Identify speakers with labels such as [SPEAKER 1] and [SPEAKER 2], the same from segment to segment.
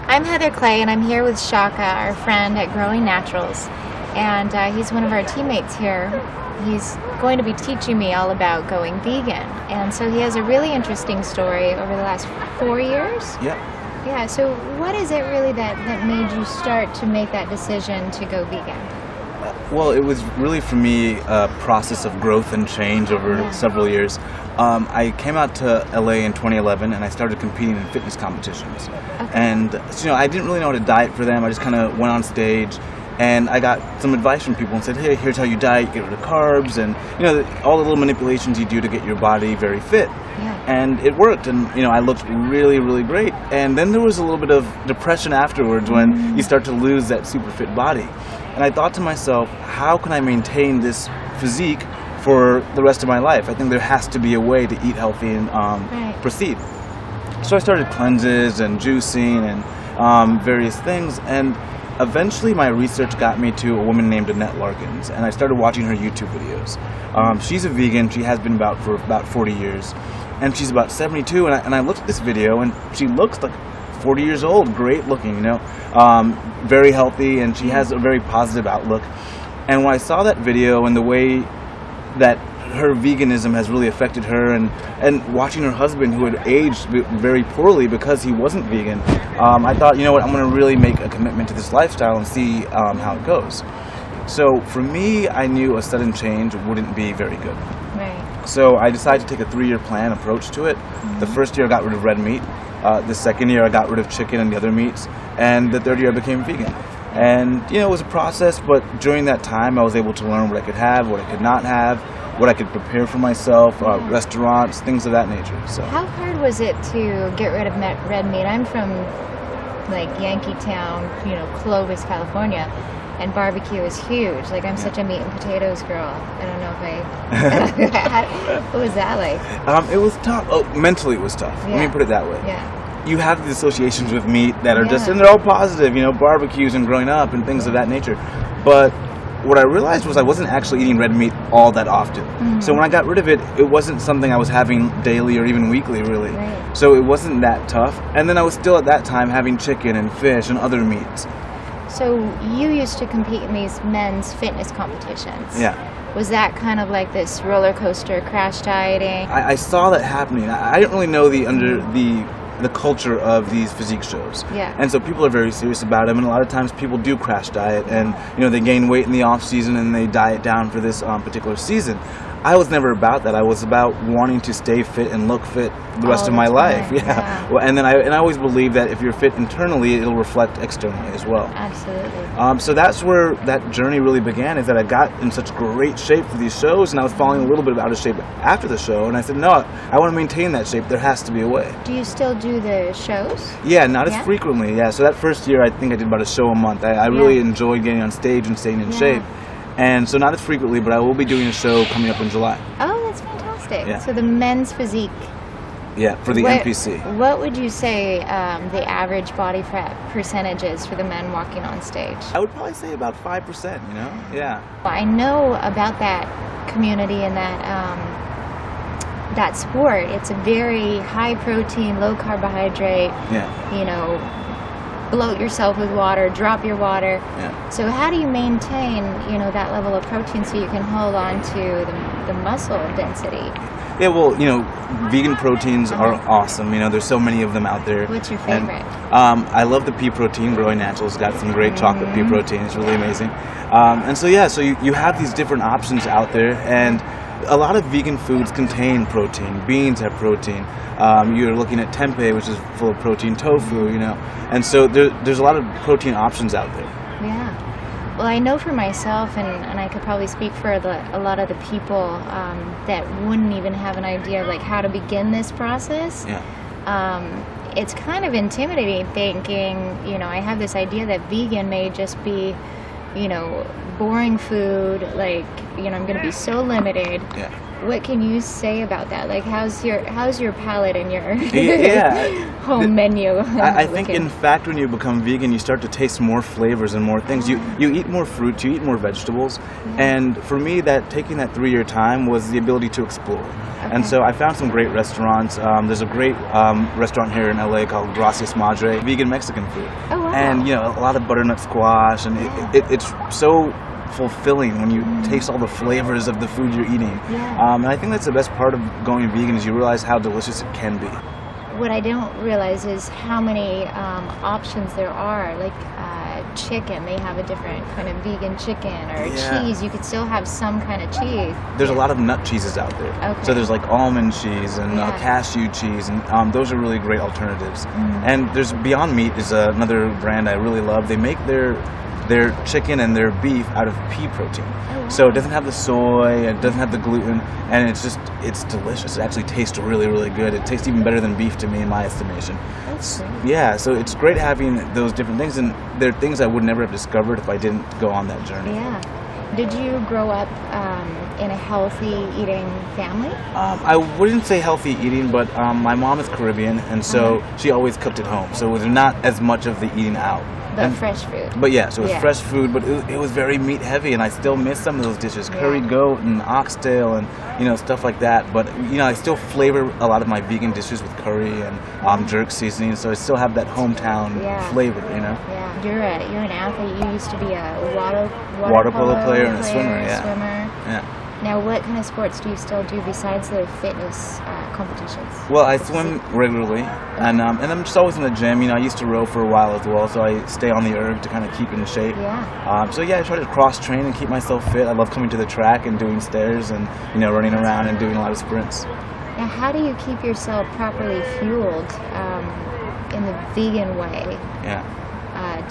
[SPEAKER 1] I'm Heather Clay, and I'm here with Shaka, our friend at Growing Naturals, and he's one of our teammates here. He's going to be teaching me all about going vegan, and so he has a really interesting story over the last 4 years.
[SPEAKER 2] Yeah.
[SPEAKER 1] Yeah, so what is it really that made you start to make that decision to go vegan?
[SPEAKER 2] Well, it was really for me a process of growth and change over several years. I came out to LA in 2011 and I started competing in fitness competitions.
[SPEAKER 1] Okay.
[SPEAKER 2] And I didn't really know how to diet for them. I just kind of went on stage and I got some advice from people and said, hey, here's how you diet, get rid of carbs, and all the little manipulations you do to get your body very fit.
[SPEAKER 1] Yeah.
[SPEAKER 2] And it worked, and I looked really, really great. And then there was a little bit of depression afterwards when you start to lose that super fit body. And I thought to myself, how can I maintain this physique for the rest of my life? I think there has to be a way to eat healthy and proceed. So I started cleanses and juicing and various things, and eventually my research got me to a woman named Annette Larkins, and I started watching her YouTube videos. She's a vegan. She has been for about 40 years, and she's about 72, and I looked at this video, and she looks like 40 years old, great looking, very healthy, and she has a very positive outlook. And when I saw that video and the way that her veganism has really affected her, and watching her husband, who had aged very poorly because he wasn't vegan, I thought, I'm going to really make a commitment to this lifestyle and see how it goes. So for me, I knew a sudden change wouldn't be very good.
[SPEAKER 1] Right.
[SPEAKER 2] So I decided to take a 3-year plan approach to it. The first year I got rid of red meat. The second year I got rid of chicken and the other meats. And the third year I became vegan. And, it was a process, but during that time I was able to learn what I could have, what I could not have, what I could prepare for myself, restaurants, things of that nature. So
[SPEAKER 1] how hard was it to get rid of red meat? I'm from Yankeetown, Clovis, California, and barbecue is huge. I'm such a meat and potatoes girl. I don't know if what was that like?
[SPEAKER 2] It was tough. Oh, mentally it was tough.
[SPEAKER 1] Yeah.
[SPEAKER 2] Let me put it that way.
[SPEAKER 1] Yeah.
[SPEAKER 2] You have these associations with meat that are and they're all positive, barbecues and growing up and things of that nature. But what I realized was I wasn't actually eating red meat all that often. So when I got rid of it, it wasn't something I was having daily or even weekly, really.
[SPEAKER 1] Right.
[SPEAKER 2] So it wasn't that tough. And then I was still at that time having chicken and fish and other meats.
[SPEAKER 1] So you used to compete in these men's fitness competitions.
[SPEAKER 2] Yeah.
[SPEAKER 1] Was that kind of like this roller coaster crash dieting?
[SPEAKER 2] I saw that happening. I didn't really know the culture of these physique shows.
[SPEAKER 1] Yeah.
[SPEAKER 2] And so people are very serious about them, and a lot of times people do crash diet, and they gain weight in the off season and they diet down for this particular season. I was never about that. I was about wanting to stay fit and look fit the rest of my life. Yeah. Well, and I always believe that if you're fit internally, it'll reflect externally as well.
[SPEAKER 1] Absolutely.
[SPEAKER 2] So that's where that journey really began, is that I got in such great shape for these shows, and I was falling a little bit out of shape after the show, and I said, no, I want to maintain that shape. There has to be a way.
[SPEAKER 1] Do you still do the shows?
[SPEAKER 2] Yeah, not as frequently. Yeah, so that first year, I think I did about a show a month. I really enjoyed getting on stage and staying in shape. And so not as frequently, but I will be doing a show coming up in July.
[SPEAKER 1] Oh, that's fantastic.
[SPEAKER 2] Yeah.
[SPEAKER 1] So the men's physique.
[SPEAKER 2] Yeah, for the NPC.
[SPEAKER 1] What would you say the average body fat percentage is for the men walking on stage?
[SPEAKER 2] I would probably say about 5%, Yeah.
[SPEAKER 1] I know about that community and that sport. It's a very high protein, low carbohydrate, bloat yourself with water, drop your water.
[SPEAKER 2] Yeah.
[SPEAKER 1] So how do you maintain, that level of protein so you can hold on to the muscle density?
[SPEAKER 2] Yeah, well, vegan proteins are awesome. There's so many of them out there.
[SPEAKER 1] What's your favorite?
[SPEAKER 2] And, I love the pea protein. Growing Naturals got some great chocolate pea protein. It's really amazing. And so you have these different options out there, and a lot of vegan foods contain protein. Beans have protein. You're looking at tempeh, which is full of protein, tofu, And so there's a lot of protein options out there.
[SPEAKER 1] Yeah. Well, I know for myself, and I could probably speak for a lot of the people that wouldn't even have an idea of how to begin this process.
[SPEAKER 2] Yeah.
[SPEAKER 1] It's kind of intimidating thinking, I have this idea that vegan may just be, boring food, I'm going to be so limited.
[SPEAKER 2] Yeah.
[SPEAKER 1] What can you say about that? How's your palate and your home menu?
[SPEAKER 2] I think, in fact, when you become vegan, you start to taste more flavors and more things. You eat more fruit, you eat more vegetables, and for me, taking that 3-year time was the ability to explore. And so I found some great restaurants. There's a great restaurant here in LA called Gracias Madre, vegan Mexican food.
[SPEAKER 1] Oh, wow.
[SPEAKER 2] And a lot of butternut squash, and it's so fulfilling when you taste all the flavors of the food you're eating.
[SPEAKER 1] Yeah.
[SPEAKER 2] And I think that's the best part of going vegan is you realize how delicious it can be.
[SPEAKER 1] What I don't realize is how many options there are. Like chicken, they have a different kind of vegan chicken, or cheese. You could still have some kind of cheese.
[SPEAKER 2] There's a lot of nut cheeses out there.
[SPEAKER 1] Okay.
[SPEAKER 2] So there's like almond cheese and cashew cheese, and those are really great alternatives. And there's Beyond Meat is another brand I really love. They make their chicken and their beef out of pea protein.
[SPEAKER 1] Oh, wow.
[SPEAKER 2] So it doesn't have the soy, it doesn't have the gluten, and it's delicious. It actually tastes really, really good. It tastes even better than beef to me in my estimation.
[SPEAKER 1] That's great.
[SPEAKER 2] Yeah, so it's great having those different things, and they're things I would never have discovered if I didn't go on that journey.
[SPEAKER 1] Yeah. Did you grow up in a healthy eating family?
[SPEAKER 2] I wouldn't say healthy eating, but my mom is Caribbean, and so she always cooked at home. So it was not as much of the eating out.
[SPEAKER 1] But fresh food.
[SPEAKER 2] But yeah, so it was fresh food, but it was very meat heavy, and I still miss some of those dishes. Curried goat and oxtail and stuff like that. But I still flavor a lot of my vegan dishes with curry and jerk seasoning, so I still have that hometown flavor,
[SPEAKER 1] Yeah, you're an athlete. You used to be a
[SPEAKER 2] water polo player and a swimmer.
[SPEAKER 1] Yeah. Now, what kind of sports do you still do besides the fitness competitions?
[SPEAKER 2] Well, I swim regularly, and I'm just always in the gym. I used to row for a while as well, so I stay on the erg to kind of keep in shape.
[SPEAKER 1] Yeah.
[SPEAKER 2] So I try to cross-train and keep myself fit. I love coming to the track and doing stairs and running around and doing a lot of sprints.
[SPEAKER 1] Now, how do you keep yourself properly fueled in the vegan way?
[SPEAKER 2] Yeah.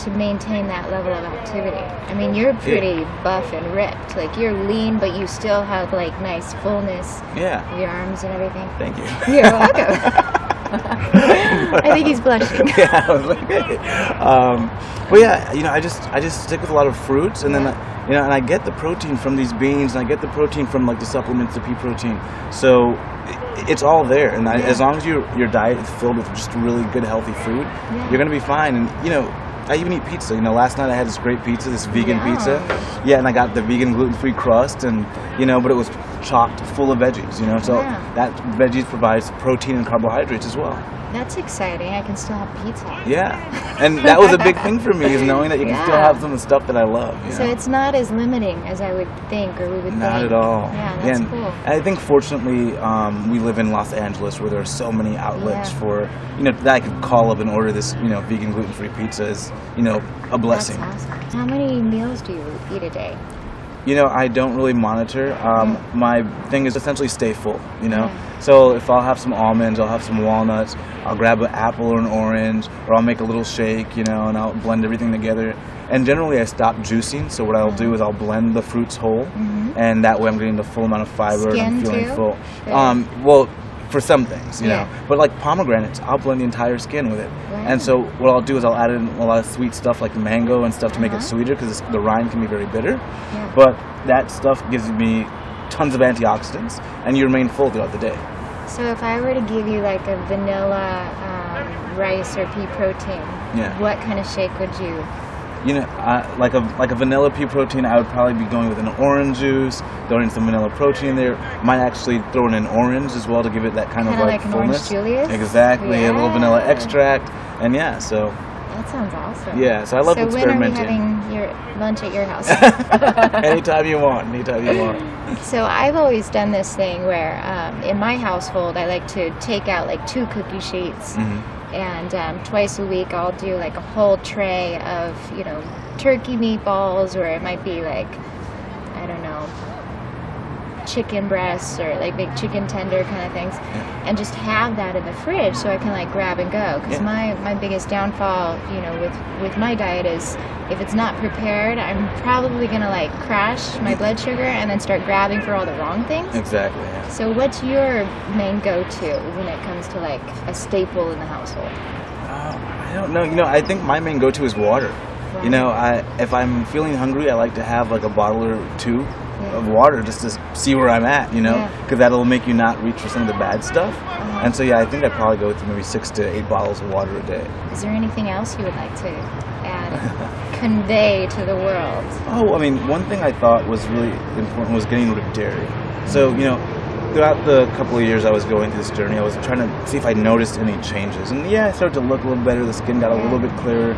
[SPEAKER 1] To maintain that level of activity. I mean, you're pretty buff and ripped. Like, you're lean, but you still have like nice fullness.
[SPEAKER 2] Yeah.
[SPEAKER 1] Your arms and everything.
[SPEAKER 2] Thank you.
[SPEAKER 1] You're welcome. I think he's blushing.
[SPEAKER 2] Yeah, I was like, hey. But yeah, I just stick with a lot of fruits, and then and I get the protein from these beans, and I get the protein from like the supplements, the pea protein. So it's all there, and as long as your diet is filled with just really good, healthy food, you're gonna be fine. And I even eat pizza. Last night I had this great pizza, this vegan pizza. Yeah, and I got the vegan gluten-free crust, and but it was chocked full of veggies. So that veggies provides protein and carbohydrates as well.
[SPEAKER 1] That's exciting. I can still have pizza.
[SPEAKER 2] Yeah, and that was a big thing for me, is knowing that you can still have some of the stuff that I love.
[SPEAKER 1] So it's not as limiting as I would think, or we would think.
[SPEAKER 2] Not at all.
[SPEAKER 1] Yeah, that's cool.
[SPEAKER 2] And I think fortunately we live in Los Angeles, where there are so many outlets for that I could call up and order this vegan gluten-free pizza is a blessing.
[SPEAKER 1] That's awesome. How many meals do you eat a day?
[SPEAKER 2] I don't really monitor. My thing is essentially stay full, So if I'll have some almonds, I'll have some walnuts, I'll grab an apple or an orange, or I'll make a little shake, and I'll blend everything together. And generally I stop juicing, so what I'll do is I'll blend the fruits whole, and that way I'm getting the full amount of fiber and I'm feeling full. Well, for some things, but like pomegranates, I'll blend the entire skin with it.
[SPEAKER 1] Wow.
[SPEAKER 2] And so what I'll do is I'll add in a lot of sweet stuff like mango and stuff to make it sweeter, because the rind can be very bitter. But that stuff gives me tons of antioxidants, and you remain full throughout the day.
[SPEAKER 1] So if I were to give you like a vanilla rice or pea protein, what kind of shake would you?
[SPEAKER 2] Like a vanilla pea protein, I would probably be going with an orange juice, throwing in some vanilla protein in there. Might actually throw in an orange as well to give it that kind of like fullness.
[SPEAKER 1] An orange Julius?
[SPEAKER 2] Exactly, a little vanilla extract, and so.
[SPEAKER 1] That sounds awesome.
[SPEAKER 2] Yeah, so I love experimenting.
[SPEAKER 1] So when are we having your lunch at your house?
[SPEAKER 2] Anytime you want.
[SPEAKER 1] So I've always done this thing where in my household I like to take out like 2 cookie sheets. And twice a week I'll do like a whole tray of, turkey meatballs, or it might be like, I don't know, chicken breasts or like big chicken tender kind of things, and just have that in the fridge so I can like grab and go. Because my biggest downfall, with my diet is if it's not prepared, I'm probably gonna like crash my blood sugar and then start grabbing for all the wrong things.
[SPEAKER 2] Exactly.
[SPEAKER 1] So what's your main go-to when it comes to like a staple in the household?
[SPEAKER 2] I don't know. I think my main go-to is water. If I'm feeling hungry, I like to have like a bottle or 2 of water just to see where I'm at, because that'll make you not reach for some of the bad stuff. And so I think I'd probably go with maybe 6 to 8 bottles of water a day.
[SPEAKER 1] Is there anything else you would like to add, convey to the world?
[SPEAKER 2] One thing I thought was really important was getting rid of dairy. So throughout the couple of years I was going through this journey, I was trying to see if I noticed any changes. And yeah, I started to look a little better. The skin got a little bit clearer,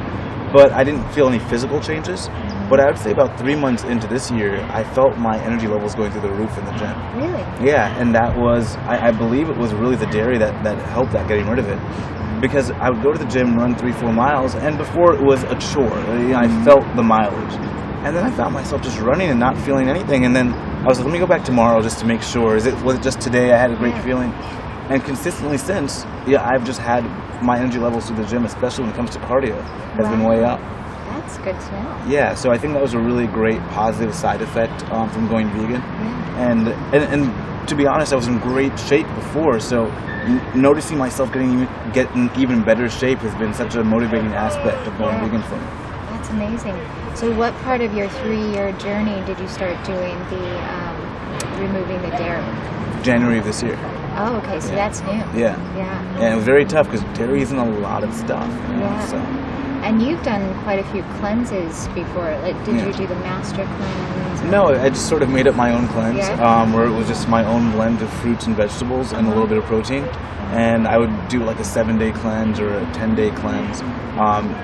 [SPEAKER 2] but I didn't feel any physical changes. But I would say about 3 months into this year, I felt my energy levels going through the roof in the gym.
[SPEAKER 1] Really?
[SPEAKER 2] Yeah, and that was, I believe it was really the dairy that helped that, getting rid of it. Because I would go to the gym, run 3-4 miles, and before it was a chore. I felt the mileage. And then I found myself just running and not feeling anything. And then I was like, let me go back tomorrow just to make sure. Was it just today I had a great feeling? And consistently since, I've just had my energy levels through the gym, especially when it comes to cardio, has been way up.
[SPEAKER 1] That's good to know.
[SPEAKER 2] Yeah, so I think that was a really great positive side effect from going vegan. And to be honest, I was in great shape before, so noticing myself getting even better shape has been such a motivating aspect of going vegan for me.
[SPEAKER 1] That's amazing. So what part of your 3-year journey did you start doing the removing the dairy?
[SPEAKER 2] January of this year.
[SPEAKER 1] Oh, okay, so that's new.
[SPEAKER 2] Yeah.
[SPEAKER 1] Yeah.
[SPEAKER 2] And it was very tough because dairy is in a lot of stuff. So.
[SPEAKER 1] And you've done quite a few cleanses before. Like, did you do the master cleanse?
[SPEAKER 2] No, I just sort of made up my own cleanse, where it was just my own blend of fruits and vegetables and a little bit of protein. And I would do like a 7-day cleanse or a 10-day cleanse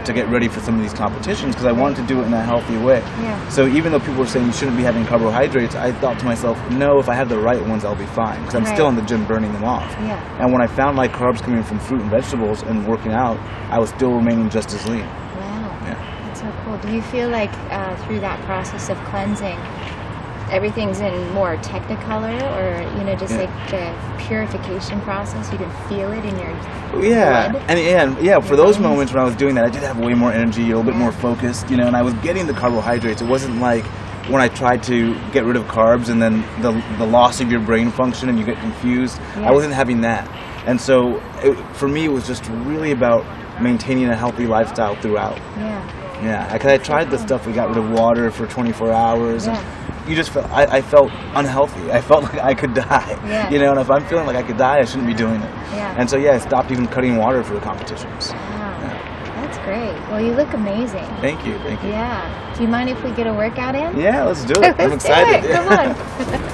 [SPEAKER 2] to get ready for some of these competitions because I wanted to do it in a healthy way.
[SPEAKER 1] Yeah.
[SPEAKER 2] So even though people were saying you shouldn't be having carbohydrates, I thought to myself, no, if I have the right ones, I'll be fine because I'm still in the gym burning them off.
[SPEAKER 1] Yeah.
[SPEAKER 2] And when I found my carbs coming from fruit and vegetables and working out, I was still remaining just as lean.
[SPEAKER 1] Wow.
[SPEAKER 2] Yeah.
[SPEAKER 1] That's so cool. Do you feel like through that process of cleansing, everything's in more technicolor, or just like the purification process, you can feel it in your blood?
[SPEAKER 2] And for those moments when I was doing that, I did have way more energy, a little bit more focused, and I was getting the carbohydrates. It wasn't like when I tried to get rid of carbs and then the loss of your brain function and you get confused. I wasn't having that. And so for me, it was just really about maintaining a healthy lifestyle throughout. Yeah, because I tried the stuff. We got rid of water for 24 hours. And you just felt, I felt unhealthy. I felt like I could die. And if I'm feeling like I could die, I shouldn't be doing it. And so, I stopped even cutting water for the competitions.
[SPEAKER 1] That's great. Well, you look amazing.
[SPEAKER 2] Thank you.
[SPEAKER 1] Yeah. Do you mind if we get a workout in?
[SPEAKER 2] Yeah, let's do it. I'm excited.
[SPEAKER 1] Come on.